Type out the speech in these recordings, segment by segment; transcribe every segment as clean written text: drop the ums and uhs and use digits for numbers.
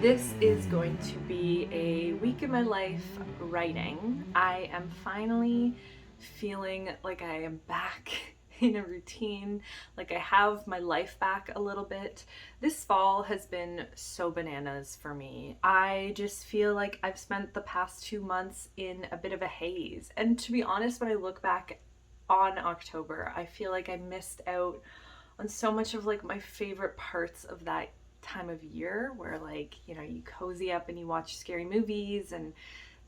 This is going to be a week in my life writing. I am finally feeling like I am back in a routine, like I have my life back a little bit. This fall has been so bananas for me. I just feel like I've spent the past 2 months in a bit of a haze. And to be honest, when I look back on October, I feel like I missed out on so much of like my favorite parts of that time of year where you cozy up and you watch scary movies and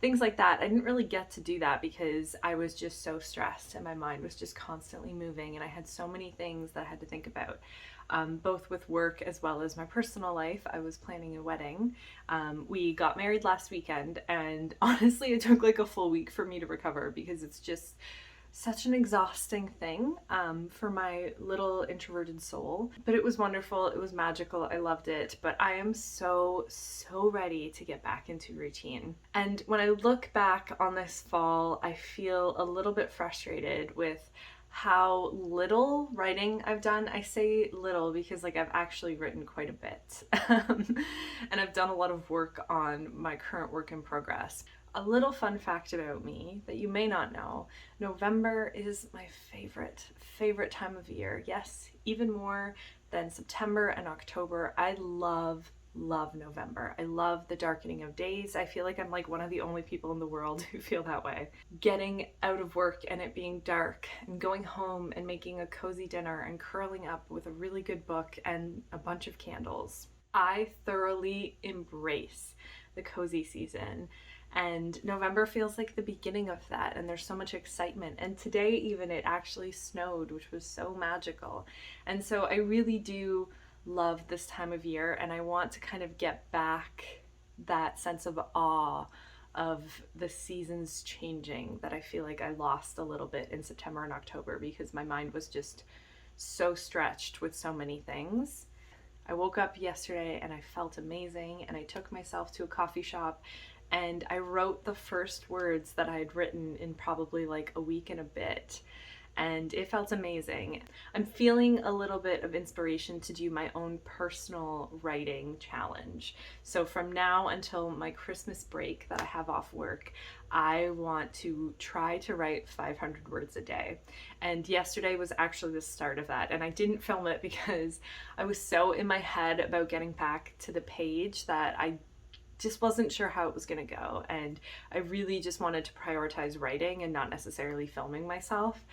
things like that. I didn't really get to do that because I was just so stressed and my mind was just constantly moving and I had so many things that I had to think about. Both with work as well as my personal life. I was planning a wedding. We got married last weekend, and honestly, it took like a full week for me to recover because it's just such an exhausting thing for my little introverted soul. But it was wonderful. It was magical. I loved it. But I am so ready to get back into routine. And when I look back on this fall, I feel a little bit frustrated with how little writing I've done. I say little because I've actually written quite a bit. And I've done a lot of work on my current work in progress. A little fun fact about me that you may not know: November is my favorite time of year. Yes, even more than September and October. I love November. I love the darkening of days. I feel like I'm like one of the only people in the world who feel that way. Getting out of work and it being dark and going home and making a cozy dinner and curling up with a really good book and a bunch of candles. I thoroughly embrace the cozy season. And November feels like the beginning of that, and there's so much excitement. And today, even, it actually snowed, which was so magical. And so I really do love this time of year, and I want to kind of get back that sense of awe of the seasons changing that I feel like I lost a little bit in September and October because my mind was just so stretched with so many things. I woke up yesterday and I felt amazing, and I took myself to a coffee shop and I wrote the first words that I had written in probably like a week and a bit. And it felt amazing. I'm feeling a little bit of inspiration to do my own personal writing challenge. So from now until my Christmas break that I have off work, I want to try to write 500 words a day. And yesterday was actually the start of that. And I didn't film it because I was so in my head about getting back to the page that I just wasn't sure how it was going to go. And I really just wanted to prioritize writing and not necessarily filming myself.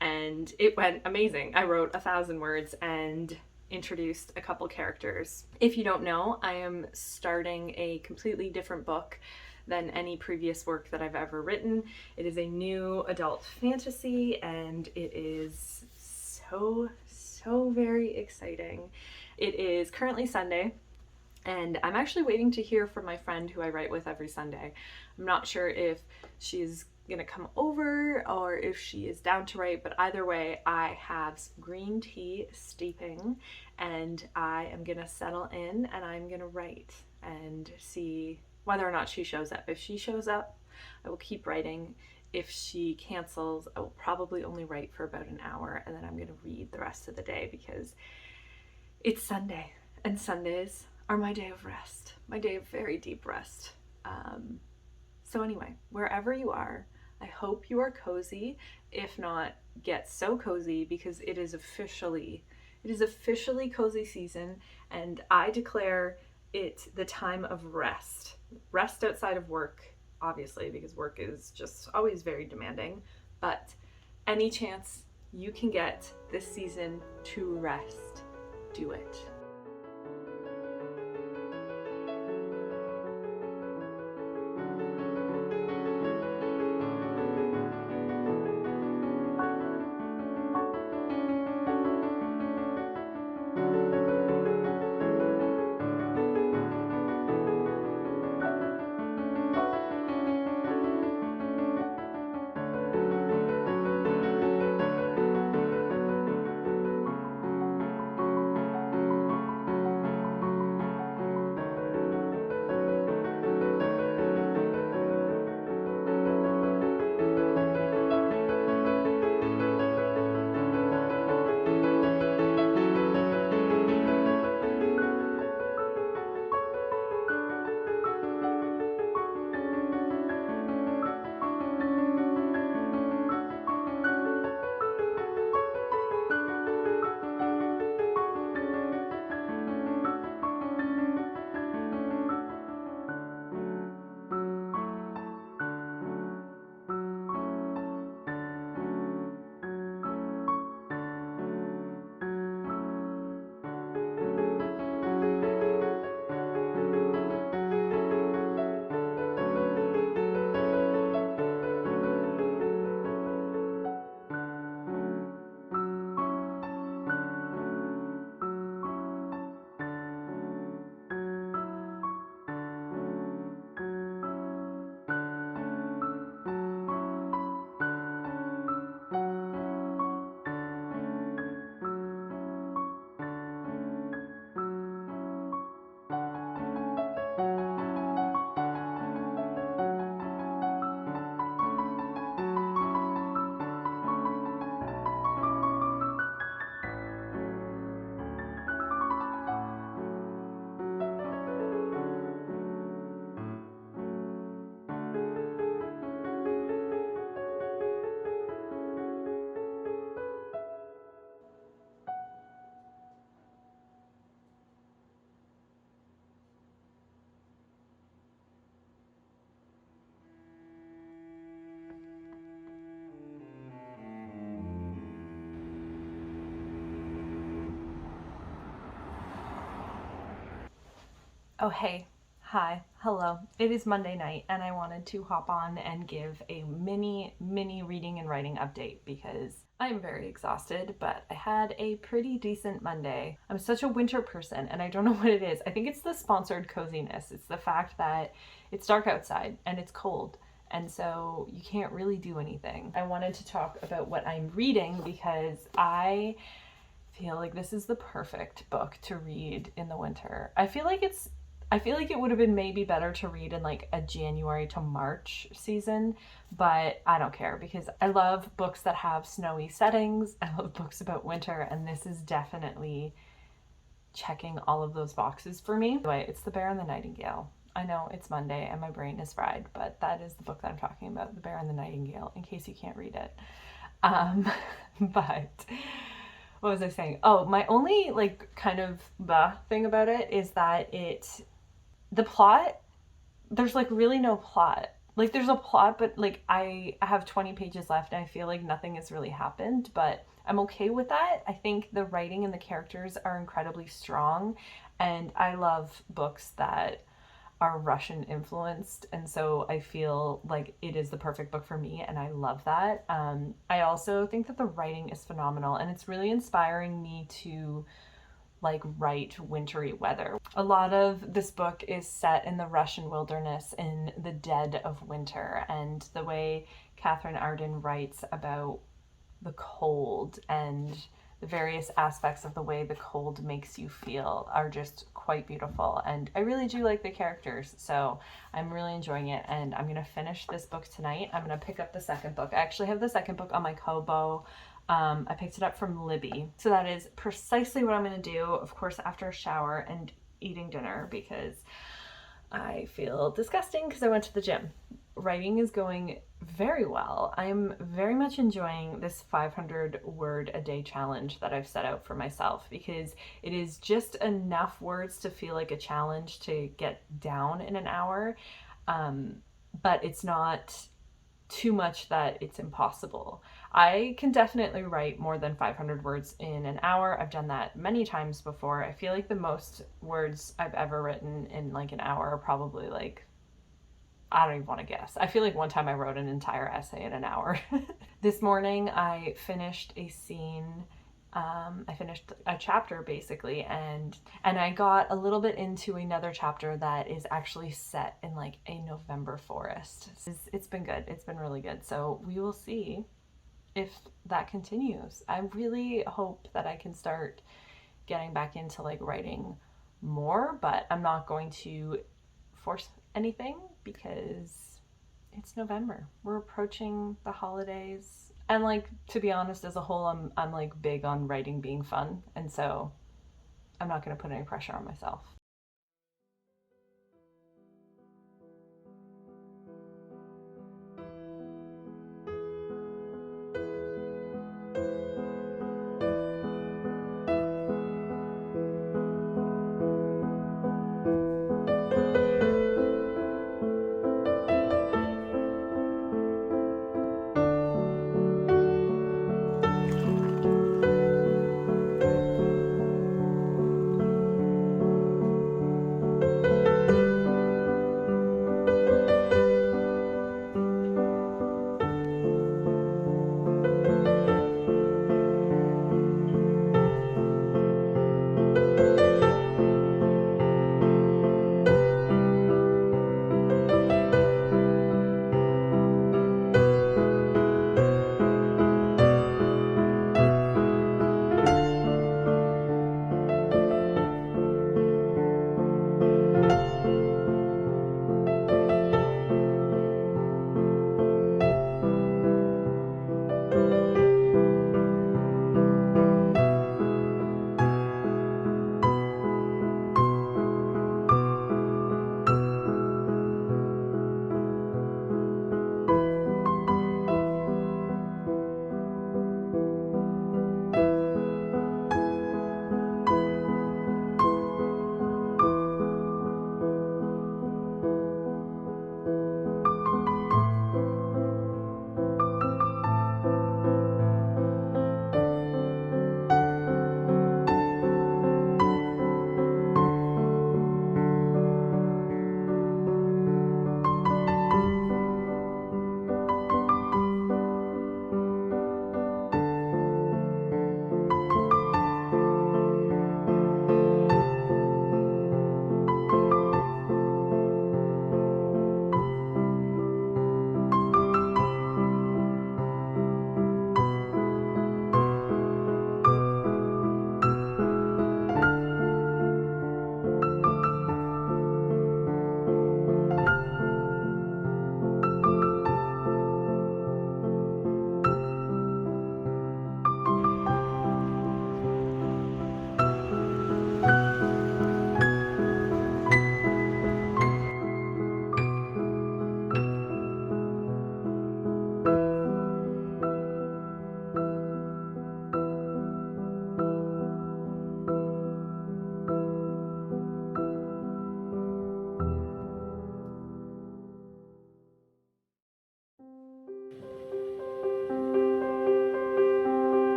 And it went amazing. I wrote 1,000 words and introduced a couple characters. If you don't know, I am starting a completely different book than any previous work that I've ever written. It is a new adult fantasy, and it is so very exciting. It is currently Sunday, and I'm actually waiting to hear from my friend who I write with every Sunday. I'm not sure if she's gonna come over or if she is down to write, but either way, I have some green tea steeping and I am gonna settle in and I'm gonna write and see whether or not she shows up. If she shows up, I will keep writing. If she cancels, I will probably only write for about an hour and then I'm gonna read the rest of the day because it's Sunday, and Sundays are my day of rest, my day of very deep rest. So anyway, wherever you are, I hope you are cozy. If not, get so cozy because it is officially cozy season, and I declare it the time of rest. Rest outside of work, obviously, because work is just always very demanding, but any chance you can get this season to rest, do it. Oh, hey. Hi. Hello. It is Monday night, and I wanted to hop on and give a mini reading and writing update because I'm very exhausted, but I had a pretty decent Monday. I'm such a winter person, and I don't know what it is. I think it's the sponsored coziness. It's the fact that it's dark outside and it's cold, and so you can't really do anything. I wanted to talk about what I'm reading because I feel like this is the perfect book to read in the winter. I feel like it would have been maybe better to read in like a January to March season, but I don't care because I love books that have snowy settings. I love books about winter, and this is definitely checking all of those boxes for me. Anyway, it's The Bear and the Nightingale. I know it's Monday and my brain is fried, but that is the book that I'm talking about, The Bear and the Nightingale, in case you can't read it. But what was I saying? Oh, my only like kind of the thing about it is that the plot, there's like really no plot. Like there's a plot, but like I have 20 pages left and I feel like nothing has really happened, but I'm okay with that. I think the writing and the characters are incredibly strong, and I love books that are Russian influenced, and so I feel like it is the perfect book for me, and I love that. I also think that the writing is phenomenal, and it's really inspiring me to like write wintry weather. A lot of this book is set in the Russian wilderness in the dead of winter, and the way Catherine Arden writes about the cold and the various aspects of the way the cold makes you feel are just quite beautiful. And I really do like the characters, so I'm really enjoying it. And I'm gonna finish this book tonight. I'm gonna pick up the second book. I actually have the second book on my Kobo. I picked it up from Libby. So that is precisely what I'm gonna do, of course, after a shower and eating dinner, because I feel disgusting because I went to the gym. Writing is going very well. I'm very much enjoying this 500 word a day challenge that I've set out for myself, because it is just enough words to feel like a challenge to get down in an hour, but it's not too much that it's impossible. I can definitely write more than 500 words in an hour. I've done that many times before. I feel like the most words I've ever written in like an hour are probably like, I don't even want to guess. I feel like one time I wrote an entire essay in an hour. This morning I finished a scene. I finished a chapter basically, and I got a little bit into another chapter that is actually set in like a November forest. It's been good. It's been really good. So we will see if that continues. I really hope that I can start getting back into like writing more, but I'm not going to force anything because it's November. We're approaching the holidays. And like, to be honest, as a whole, I'm like big on writing being fun, and so I'm not going to put any pressure on myself.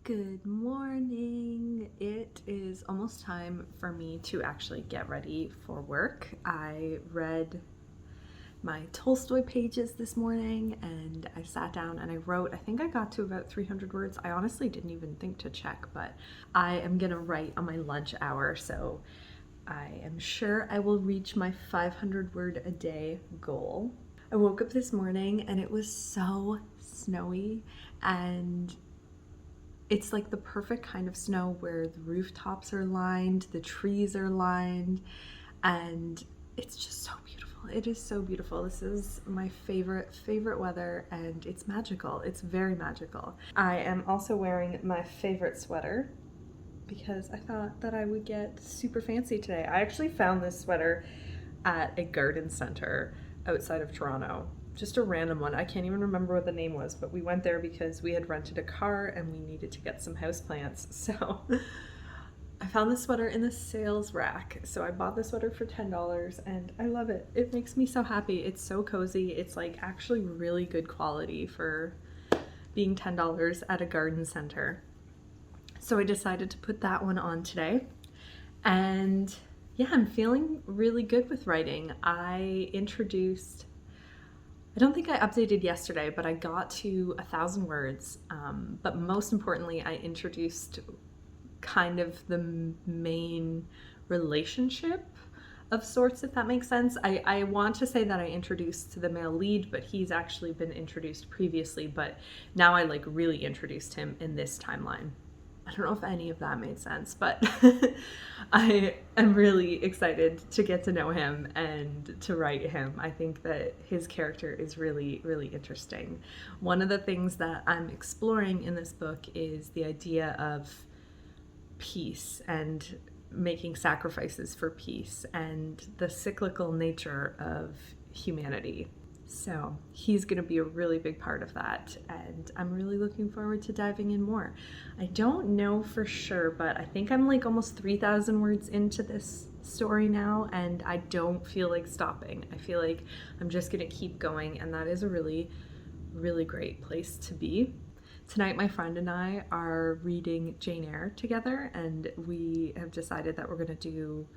Good morning. It is almost time for me to actually get ready for work. I read my Tolstoy pages this morning and I sat down and I wrote, I think I got to about 300 words. I honestly didn't even think to check, but I am gonna write on my lunch hour, so I am sure I will reach my 500 word a day goal. I woke up this morning and it was so snowy, and it's like the perfect kind of snow where the rooftops are lined, the trees are lined, and it's just so beautiful. It is so beautiful. This is my favorite weather, and it's magical. It's very magical. I am also wearing my favorite sweater because I thought that I would get super fancy today. I actually found this sweater at a garden center outside of Toronto. Just a random one. I can't even remember what the name was, but we went there because we had rented a car and we needed to get some houseplants. So I found this sweater in the sales rack. So I bought the sweater for $10 and I love it. It makes me so happy. It's so cozy. It's like actually really good quality for being $10 at a garden center. So I decided to put that one on today. And yeah, I'm feeling really good with writing. I don't think I updated yesterday, but I got to 1,000 words. But most importantly, I introduced kind of the main relationship of sorts, if that makes sense. I want to say that I introduced the male lead, but he's actually been introduced previously, but now I like really introduced him in this timeline. I don't know if any of that made sense, but I am really excited to get to know him and to write him. I think that his character is really, really interesting. One of the things that I'm exploring in this book is the idea of peace and making sacrifices for peace and the cyclical nature of humanity. So he's going to be a really big part of that, and I'm really looking forward to diving in more. I don't know for sure, but I think I'm like almost 3,000 words into this story now, and I don't feel like stopping. I feel like I'm just going to keep going, and that is a really, really great place to be. Tonight, my friend and I are reading Jane Eyre together, and we have decided that we're going to do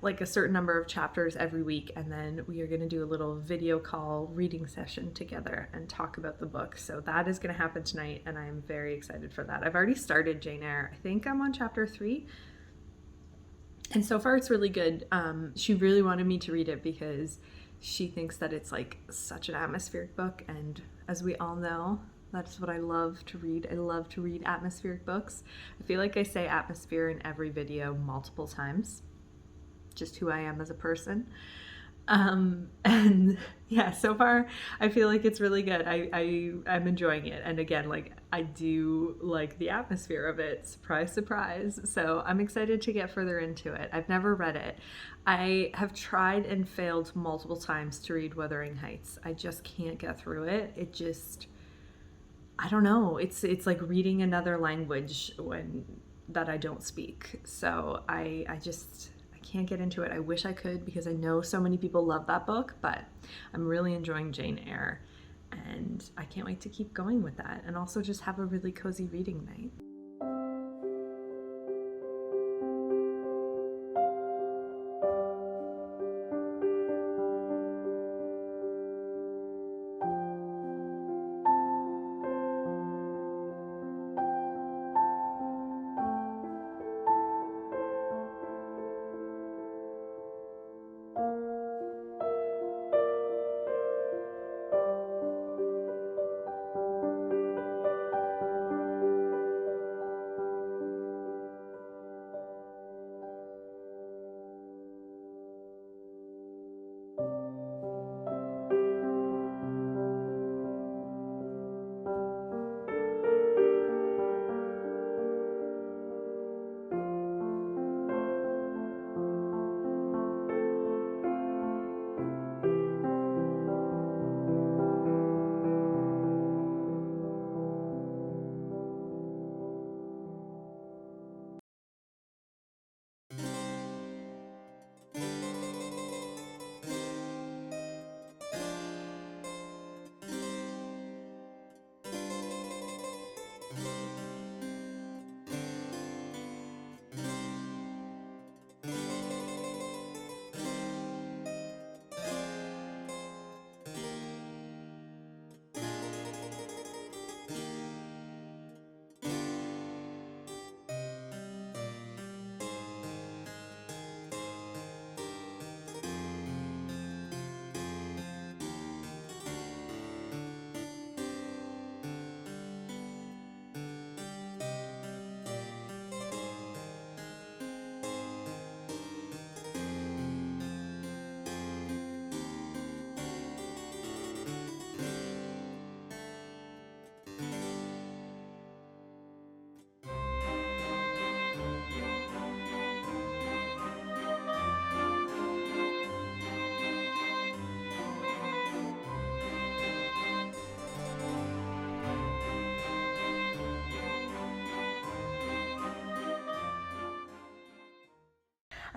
like a certain number of chapters every week, and then we are going to do a little video call reading session together and talk about the book. So that is going to happen tonight, and I'm very excited for that. I've already started Jane Eyre. I think I'm on chapter 3, and so far it's really good. She really wanted me to read it because she thinks that it's like such an atmospheric book, and as we all know, that's what I love to read. I love to read atmospheric books. I feel like I say atmosphere in every video multiple times, just who I am as a person. And yeah, so far I feel like it's really good. I'm enjoying it. And again, like I do like the atmosphere of it. Surprise, surprise. So I'm excited to get further into it. I've never read it. I have tried and failed multiple times to read Wuthering Heights. I just can't get through it. It just, I don't know. It's like reading another language that I don't speak. So I can't get into it. I wish I could because I know so many people love that book, but I'm really enjoying Jane Eyre and I can't wait to keep going with that and also just have a really cozy reading night.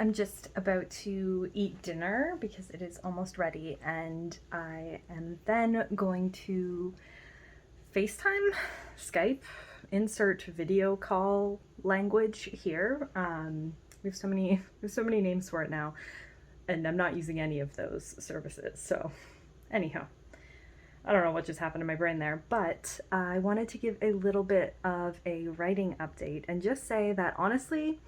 I'm just about to eat dinner because it is almost ready, and I am then going to FaceTime, Skype, insert video call language here. We have so many names for it now, and I'm not using any of those services. So, anyhow, I don't know what just happened to my brain there, but I wanted to give a little bit of a writing update and just say that honestly,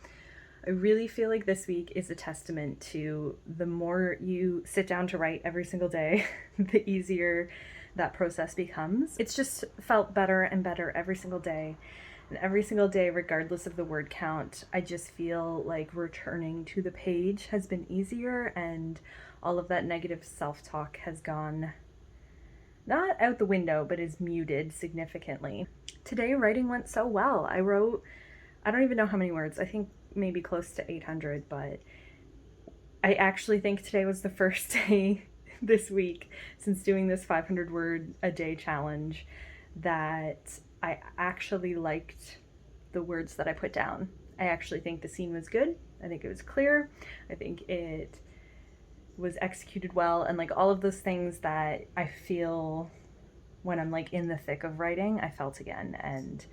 I really feel like this week is a testament to the more you sit down to write every single day, the easier that process becomes. It's just felt better and better every single day. And every single day, regardless of the word count, I just feel like returning to the page has been easier, and all of that negative self-talk has gone not out the window, but is muted significantly. Today, writing went so well. I wrote, I don't even know how many words, I think maybe close to 800, but I actually think today was the first day this week since doing this 500 word a day challenge that I actually liked the words that I put down. I actually think the scene was good. I think it was clear. I think it was executed well, and like all of those things that I feel when I'm like in the thick of writing, I felt again. And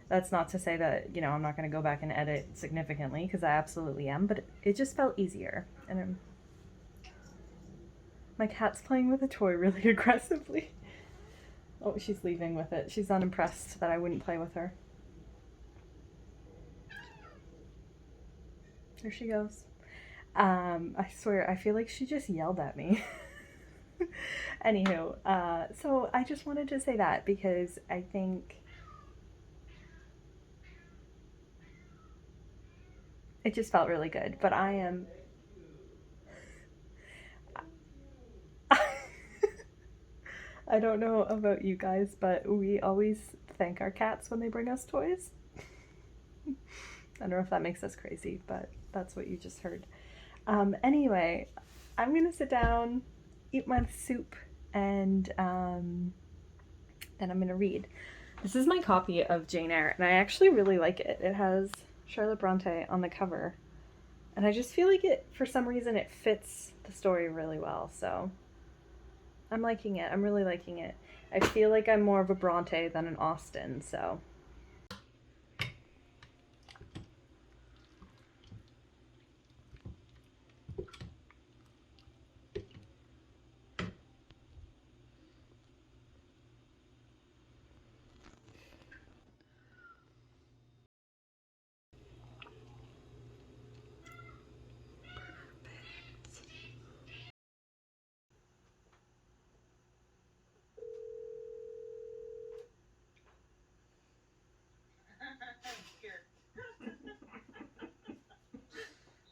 that's not to say that, you know, I'm not going to go back and edit significantly, because I absolutely am, but it just felt easier. And my cat's playing with a toy really aggressively. Oh, she's leaving with it. She's unimpressed that I wouldn't play with her. There she goes. I swear, I feel like she just yelled at me. Anywho, so I just wanted to say that because I think it just felt really good. But I am... I don't know about you guys, but we always thank our cats when they bring us toys. I don't know if that makes us crazy, but that's what you just heard. Anyway, I'm gonna sit down, eat my soup, and then I'm gonna read. This is my copy of Jane Eyre, and I actually really like it. It has Charlotte Bronte on the cover, and I just feel like it, for some reason, it fits the story really well, so I'm liking it. I'm really liking it. I feel like I'm more of a Bronte than an Austen, so...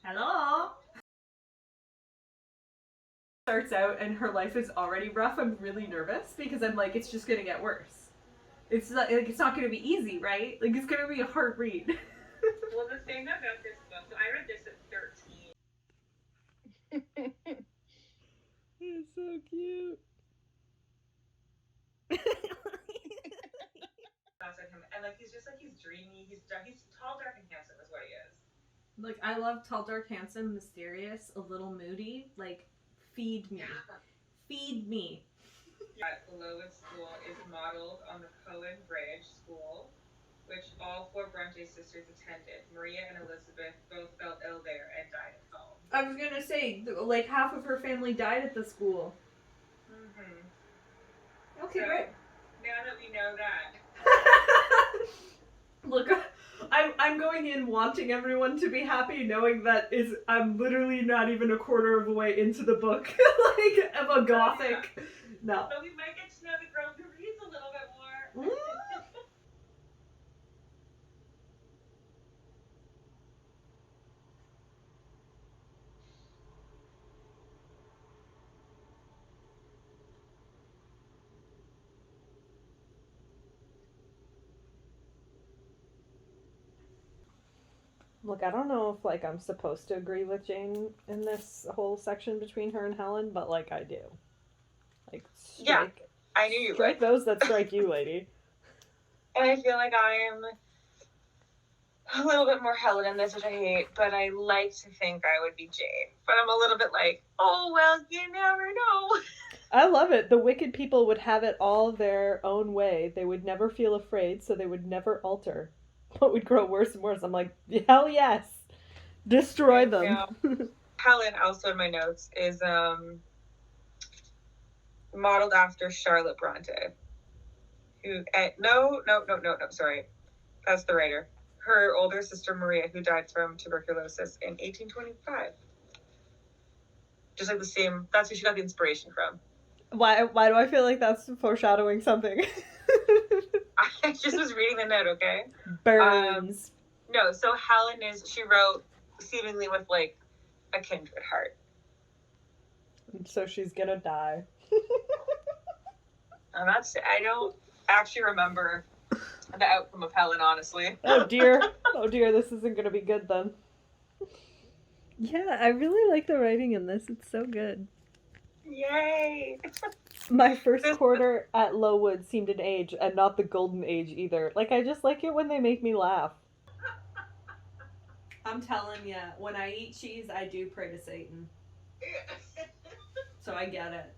Hello? Starts out and her life is already rough. I'm really nervous because I'm like, it's just gonna get worse. It's not like, it's not gonna be easy, right? Like, it's gonna be a hard read. Well, the thing about this book, so I read this at 13. It's so cute. And like he's just like he's dreamy. He's tall, dark, and handsome is what he is. Like, I love tall, dark, handsome, mysterious, a little moody. Like, feed me. Yeah. Feed me. The Lowood School is modeled on the Cohen Bridge School, which all four Bronte sisters attended. Maria and Elizabeth both fell ill there and died at home. I was gonna say, like, half of her family died at the school. Mm-hmm. Okay, so, great. Now that we know that. Look, I'm going in wanting everyone to be happy, knowing that I'm literally not even a quarter of a way into the book. Like, of a gothic. Yeah. No. But we might get to know the girl who reads a little bit more. Look, I don't know if, like, I'm supposed to agree with Jane in this whole section between her and Helen, but, like, I do. Like, strike... Yeah, I knew you strike would. those that strike you, lady. And I feel like I am... a little bit more Helen in this, which I hate, but I like to think I would be Jane. But I'm a little bit like, oh, well, you never know. I love it. The wicked people would have it all their own way. They would never feel afraid, so they would never alter. But would grow worse and worse. I'm like, hell yes. Destroy them. Helen, also in my notes, is modeled after Charlotte Bronte. Who, no, sorry. That's the writer. Her older sister Maria, who died from tuberculosis in 1825. Just like the same, that's who she got the inspiration from. Why do I feel like that's foreshadowing something? I just was reading the note, okay? Burns. No, so Helen she wrote seemingly with like a kindred heart. So she's gonna die. I don't actually remember the outcome of Helen, honestly. Oh dear, this isn't gonna be good then. Yeah, I really like the writing in this. It's so good. Yay! My first quarter at Lowood seemed an age, and not the golden age either. Like, I just like it when they make me laugh. I'm telling you, when I eat cheese, I do pray to Satan. So I get it.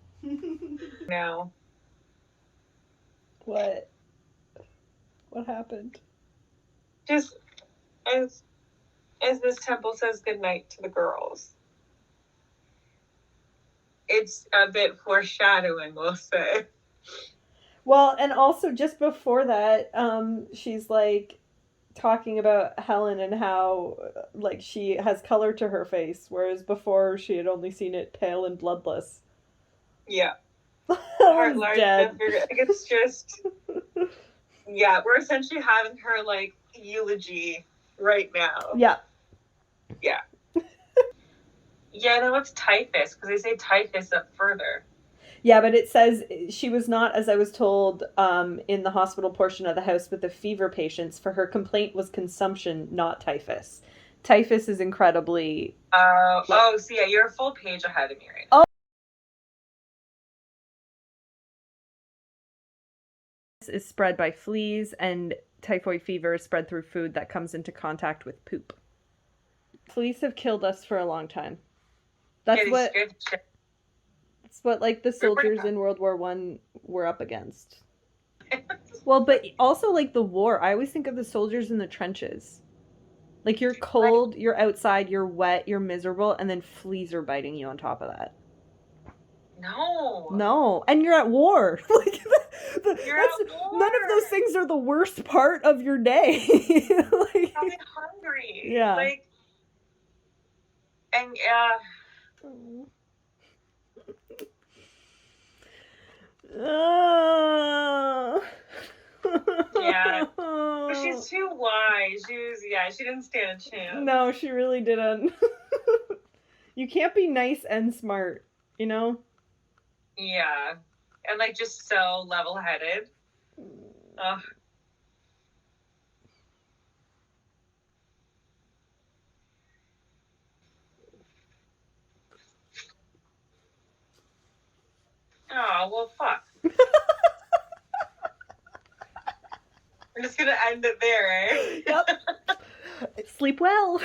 No. What? What happened? Just as this temple says goodnight to the girls. It's a bit foreshadowing, we'll say. Well, and also just before that, she's like talking about Helen and how like she has color to her face, whereas before she had only seen it pale and bloodless. Yeah. Heart large dead. It's just yeah, we're essentially having her like eulogy right now. Yeah. Yeah. Yeah, no, it's typhus, because they say typhus up further. Yeah, but it says she was not, as I was told, in the hospital portion of the house with the fever patients, for her complaint was consumption, not typhus. Typhus is incredibly... so yeah, you're a full page ahead of me right now. Is spread by fleas, and typhoid fever is spread through food that comes into contact with poop. Fleas have killed us for a long time. That's what like the soldiers in World War I were up against. Well, but also like the war. I always think of the soldiers in the trenches. Like you're cold, you're outside, you're wet, you're miserable, and then fleas are biting you on top of that. No, and you're at war. Like you're at war. None of those things are the worst part of your day. Like, I'm hungry. Yeah. Like, and yeah. But she's too wise. She didn't stand a chance. No, she really didn't. You can't be nice and smart, you know? Yeah. And like just so level-headed. Ugh. Oh, well, fuck. We're just gonna end it there, eh? Yep. Sleep well.